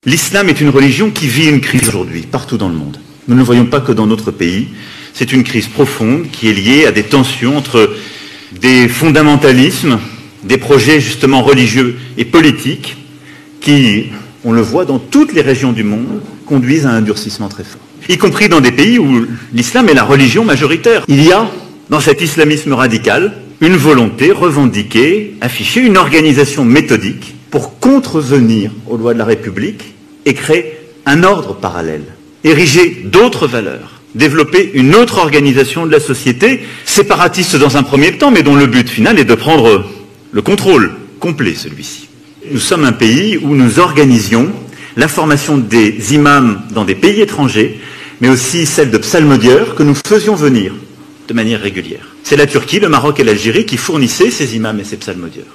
L'islam est une religion qui vit une crise aujourd'hui, partout dans le monde. Nous ne le voyons pas que dans notre pays. C'est une crise profonde qui est liée à des tensions entre des fondamentalismes, des projets justement religieux et politiques qui, on le voit dans toutes les régions du monde, conduisent à un durcissement très fort. Y compris dans des pays où l'islam est la religion majoritaire. Il y a, dans cet islamisme radical, une volonté revendiquée, affichée, une organisation méthodique pour contrevenir aux lois de la République et créer un ordre parallèle, ériger d'autres valeurs, développer une autre organisation de la société, séparatiste dans un premier temps, mais dont le but final est de prendre le contrôle complet, celui-ci. Nous sommes un pays où nous organisions la formation des imams dans des pays étrangers, mais aussi celle de psalmodieurs que nous faisions venir de manière régulière. C'est la Turquie, le Maroc et l'Algérie qui fournissaient ces imams et ces psalmodieurs.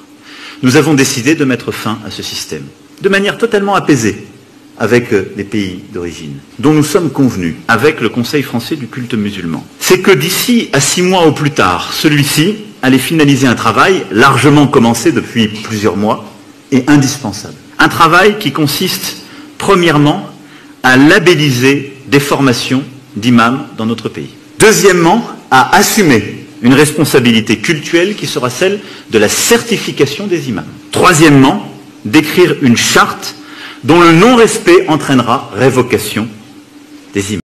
Nous avons décidé de mettre fin à ce système, de manière totalement apaisée, avec les pays d'origine, dont nous sommes convenus avec le Conseil français du culte musulman. C'est que d'ici à 6 mois au plus tard, celui-ci allait finaliser un travail largement commencé depuis plusieurs mois et indispensable. Un travail qui consiste, premièrement, à labelliser des formations d'imams dans notre pays. Deuxièmement, à assumer une responsabilité cultuelle qui sera celle de la certification des imams. Troisièmement, d'écrire une charte dont le non-respect entraînera révocation des imams.